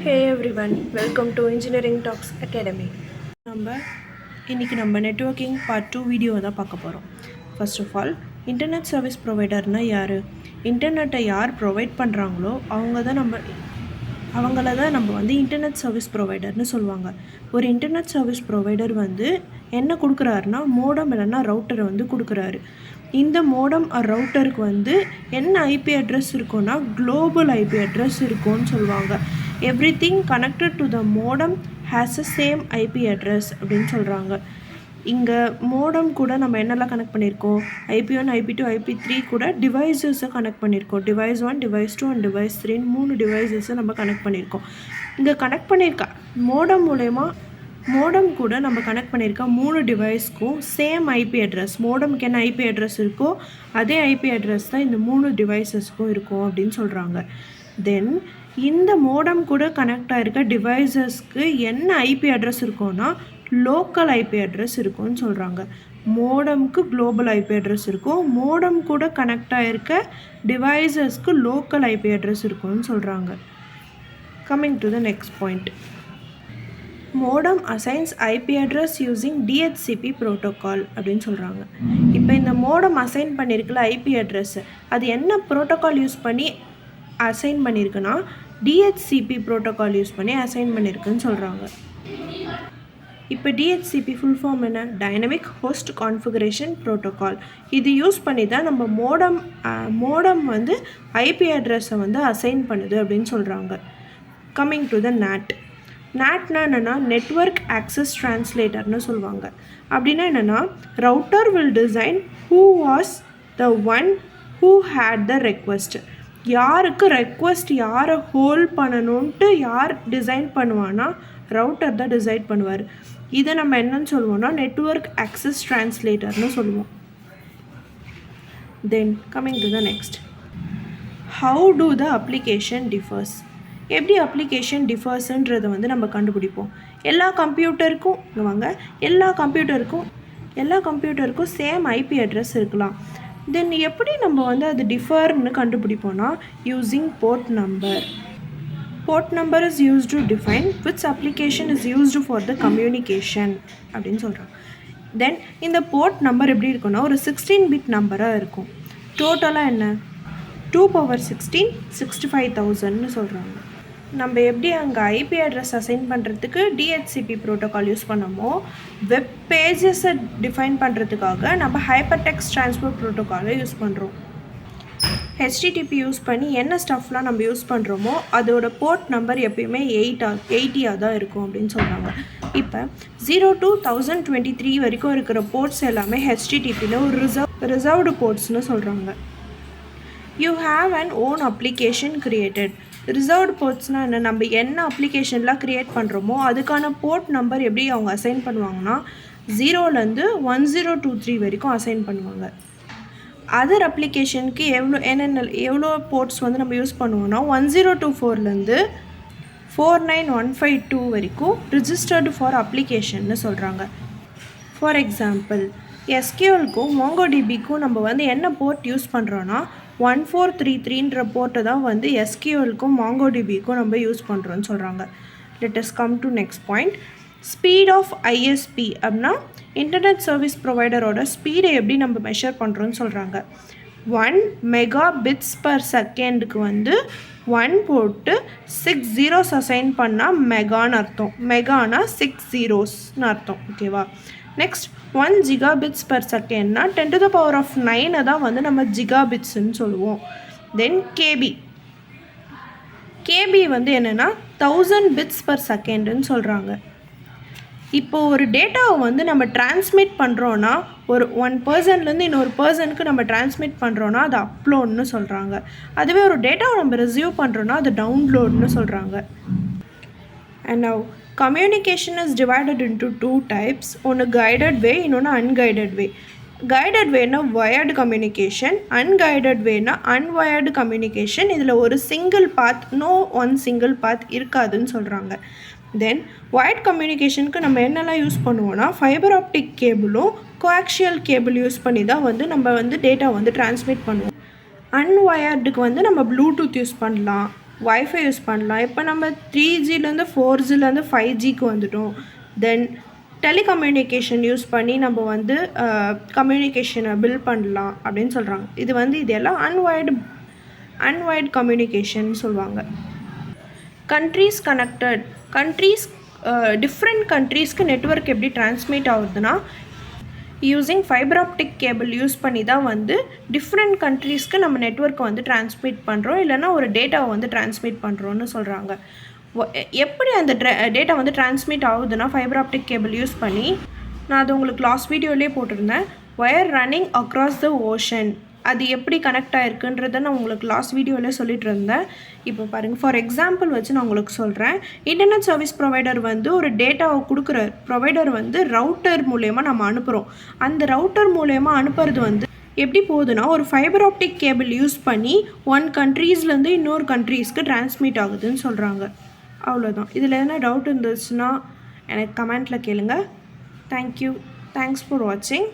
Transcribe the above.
Hey everyone, welcome to Engineering Talks Academy. இன்னைக்கு நம்ம networking part 2 video தான் பார்க்க போகிறோம். First of all internet service ப்ரொவைடர்னால் யார்? இன்டர்நெட்டை யார் ப்ரொவைட் பண்ணுறாங்களோ அவங்கள தான் நம்ம வந்து இன்டர்நெட் சர்வீஸ் ப்ரொவைடர்னு சொல்லுவாங்க. ஒரு இன்டர்நெட் சர்வீஸ் ப்ரொவைடர் வந்து என்ன கொடுக்குறாருனா மோடம் இல்லைன்னா ரவுட்டரை வந்து கொடுக்குறாரு. இந்த மோடம் ரவுட்டருக்கு வந்து என்ன ஐபி அட்ரஸ் இருக்குன்னா குளோபல் ஐபி அட்ரஸ் இருக்கும்னு சொல்லுவாங்க. Everything connected to the modem has a same IP address அப்படின்னு சொல்கிறாங்க. இங்கே மோடம் கூட நம்ம என்னெல்லாம் கனெக்ட் பண்ணியிருக்கோம்? IP1, IP2, IP3 கூட டிவைஸஸை கனெக்ட் பண்ணியிருக்கோம். டிவைஸ் 1, டிவைஸ் 2 அண்ட் டிவைஸ் 3 3 டிவைஸஸை நம்ம கனெக்ட் பண்ணியிருக்கோம். இங்கே கனெக்ட் பண்ணியிருக்க மோடம் கூட நம்ம கனெக்ட் பண்ணியிருக்க 3 டிவைஸ்க்கும் சேம் ஐபி அட்ரஸ், மோடம்க்கு என்ன ஐபி அட்ரஸ் இருக்கோ அதே ஐபி அட்ரஸ் தான் இந்த 3 டிவைஸஸ்க்கும் இருக்கும் அப்படின்னு சொல்கிறாங்க. தென் இந்த மோடம் கூட கனெக்ட் ஆகிருக்க டிவைஸஸ்க்கு என்ன ஐபி அட்ரஸ் இருக்கும்னா லோக்கல் ஐபி அட்ரஸ் இருக்கும்னு சொல்கிறாங்க. மோடம்க்கு குளோபல் ஐபி அட்ரஸ் இருக்கும், மோடம் கூட கனெக்ட் ஆகிருக்க டிவைஸஸ்க்கு லோக்கல் ஐபி அட்ரஸ் இருக்கும்னு சொல்கிறாங்க. Coming to the next point. Modem assigns IP address using DHCP protocol அப்படின்னு சொல்கிறாங்க. இப்போ இந்த மோடம் அசைன் பண்ணியிருக்கல ஐபி அட்ரஸ், அது என்ன ப்ரோட்டோக்கால் யூஸ் பண்ணி அசைன் பண்ணியிருக்குன்னா DHCP ப்ரோட்டோக்கால் யூஸ் பண்ணி அசைன் பண்ணியிருக்குன்னு சொல்கிறாங்க. இப்போ DHCP ஃபுல் ஃபார்ம் என்ன? Dynamic host configuration protocol. இது யூஸ் பண்ணி தான் நம்ம மோடம் வந்து ஐபி அட்ரஸை வந்து அசைன் பண்ணுது அப்படின்னு சொல்கிறாங்க. கம்மிங் டு த NATனா என்னென்னா நெட்வொர்க் ஆக்சஸ் ட்ரான்ஸ்லேட்டர்னு சொல்லுவாங்க. அப்படின்னா என்னென்னா router will design who was the one who had the request. யாருக்கு ரெக்வெஸ்ட் யாரை ஹோல்ட் பண்ணணுன்ட்டு யார் டிசைன் பண்ணுவான்னா ரவுட்டர் தான் டிசைட் பண்ணுவார். இதை நம்ம என்னன்னு சொல்லுவோம்னா நெட்வொர்க் ஆக்சஸ் ட்ரான்ஸ்லேட்டர்னு சொல்லுவோம். Then coming to the next, how to the application differs. எப்படி அப்ளிகேஷன் டிஃபர்ஸுன்றதை வந்து நம்ம கண்டுபிடிப்போம். எல்லா கம்ப்யூட்டருக்கும் சேம் ஐபி அட்ரஸ் இருக்கலாம். தென் எப்படி நம்ம வந்து அது டிஃபர்னு கண்டுபிடிப்போம்னா using port number. Port number is used to define which application is used for the communication அப்படின்னு சொல்கிறாங்க. தென் இந்த போர்ட் நம்பர் எப்படி இருக்குன்னா ஒரு 16 பிட் நம்பராக இருக்கும். டோட்டலாக என்ன 2^16 65,000ன்னு சொல்கிறாங்க. நம்ம எப்படி அங்கே ஐபி அட்ரஸ் அசைன் பண்ணுறதுக்கு DHCP ப்ரோட்டோக்கால் யூஸ் பண்ணோமோ வெப் பேஜஸை டிஃபைன் பண்ணுறதுக்காக நம்ம ஹைப்பர் டெக்ஸ்ட் ட்ரான்ஸ்போர்ட் ப்ரோட்டோக்காலை யூஸ் பண்ணுறோம். HTTP யூஸ் பண்ணி என்ன ஸ்டஃப்லாம் நம்ம யூஸ் பண்ணுறோமோ அதோட போர்ட் நம்பர் எப்பயுமே 80 தான் இருக்கும் அப்படின்னு சொல்கிறாங்க. இப்போ 0 to 1023 வரைக்கும் இருக்கிற போர்ட்ஸ் எல்லாமே HTTPயில் ஒரு ரிசர்வ்டு போர்ட்ஸ்னு சொல்கிறாங்க. You have an own application created. Reserved போர்ட்ஸ்னால் என்ன? நம்ம என்ன அப்ளிகேஷன்லாம் க்ரியேட் பண்ணுறோமோ அதுக்கான போர்ட் நம்பர் எப்படி அவங்க அசைன் பண்ணுவாங்கன்னா 0லேருந்து 1023 வரைக்கும் அசைன் பண்ணுவாங்க. அதர் அப்ளிகேஷனுக்கு எவ்வளோ போர்ட்ஸ் வந்து நம்ம யூஸ் பண்ணுவோம்னா 1024லேருந்து 49152 வரைக்கும் ரிஜிஸ்டர்டு ஃபார் அப்ளிகேஷன்னு சொல்கிறாங்க. ஃபார் எக்ஸாம்பிள் SQLக்கும் MongoDBக்கும் நம்ம வந்து என்ன போர்ட் யூஸ் பண்ணுறோன்னா 1433ன்ற போர்ட்டை தான் வந்து SQLக்கும் MongoDBக்கும் நம்ம யூஸ் பண்ணுறோன்னு சொல்கிறாங்க. Let us come to next point. Speed of ISP அப்படின்னா இன்டர்நெட் சர்வீஸ் ப்ரொவைடரோட ஸ்பீடை எப்படி நம்ம மெஷர் பண்ணுறோன்னு சொல்கிறாங்க. 1 Mbps வந்து 1 போட்டு 6 zeros அசைன் பண்ணால் மெகான்னு அர்த்தம். மெகானா 6 zeros அர்த்தம். ஓகேவா? நெக்ஸ்ட் 1 Gbps 10⁹ தான் வந்து நம்ம ஜிகாபிட்ஸ்ன்னு சொல்லுவோம். தென் KB வந்து என்னென்னா 1000 bits/secondன்னு சொல்கிறாங்க. இப்போ ஒரு டேட்டாவை வந்து நம்ம டிரான்ஸ்மிட் பண்ணுறோன்னா ஒரு பர்சன்லேருந்து இன்னொரு பர்சனுக்கு நம்ம டிரான்ஸ்மிட் பண்ணுறோன்னா அது அப்லோட்னு சொல்கிறாங்க. அதுவே ஒரு டேட்டாவை நம்ம ரிசீவ் பண்ணுறோன்னா அது டவுன்லோட்னு சொல்கிறாங்க. And now communication is divided into 2 types. ஒன்று guided way, இன்னொன்று unguided way. guided wayனா wired communication, unguided wayனா unwired communication. இதில் ஒரு single path, one single path இருக்காதுன்னு சொல்கிறாங்க. தென் wired communicationக்கு நம்ம என்னெல்லாம் யூஸ் பண்ணுவோம்னா ஃபைபர் ஆப்டிக் கேபிளும் கோஆக்சியல் கேபிள் யூஸ் பண்ணி தான் வந்து நம்ம வந்து டேட்டா வந்து டிரான்ஸ்மிட் பண்ணுவோம். அன்வயர்டுக்கு வந்து நம்ம ப்ளூடூத் யூஸ் பண்ணலாம், வைஃபை யூஸ் பண்ணலாம். இப்போ நம்ம 3Gலேருந்து 4Gலேருந்து 5Gக்கு வந்துட்டோம். தென் டெலிகம்யூனிகேஷன் யூஸ் பண்ணி நம்ம வந்து கம்யூனிகேஷனை பில்ட் பண்ணலாம் அப்படின்னு சொல்கிறாங்க. இது எல்லாம் அன்வயர்டு கம்யூனிகேஷன் சொல்லுவாங்க. Countries connected. டிஃப்ரெண்ட் கண்ட்ரீஸ்க்கு நெட்வொர்க் எப்படி டிரான்ஸ்மிட் ஆகுதுன்னா using fibre optic cable use பண்ணி தான் வந்து டிஃப்ரெண்ட் கண்ட்ரீஸ்க்கு நம்ம நெட்வொர்க்கை வந்து டிரான்ஸ்மிட் பண்ணுறோம், இல்லைனா ஒரு டேட்டாவை வந்து டிரான்ஸ்மிட் பண்ணுறோன்னு சொல்கிறாங்க. எப்படி அந்த டேட்டா வந்து டிரான்ஸ்மிட் ஆகுதுன்னா ஃபைபர் ஆப்டிக் கேபிள் யூஸ் பண்ணி, நான் அது உங்களுக்கு லாஸ்ட் வீடியோலேயே போட்டிருந்தேன், wire running across the ocean, அது எப்படி கனெக்ட் ஆகிருக்குன்றதை நான் உங்களுக்கு லாஸ்ட் வீடியோவிலே சொல்லிட்டு இருந்தேன். இப்போ பாருங்கள், ஃபார் எக்ஸாம்பிள் வச்சு நான் உங்களுக்கு சொல்கிறேன். இன்டர்நெட் சர்வீஸ் ப்ரொவைடர் வந்து ஒரு டேட்டாவை கொடுக்குற ப்ரொவைடர் வந்து ரவுட்டர் மூலயமா நம்ம அனுப்புகிறோம். அந்த ரவுட்டர் மூலயமா அனுப்புறது வந்து எப்படி போகுதுன்னா ஒரு ஃபைபர் ஆப்டிக் கேபிள் யூஸ் பண்ணி ஒன் கண்ட்ரீஸ்லேருந்து இன்னொரு கண்ட்ரீஸ்க்கு டிரான்ஸ்மிட் ஆகுதுன்னு சொல்கிறாங்க. அவ்வளோதான். இதில் எதனா டவுட் இருந்துச்சுன்னா எனக்கு கமெண்ட்டில் கேளுங்க. தேங்க்யூ. தேங்க்ஸ் ஃபார் வாட்சிங்.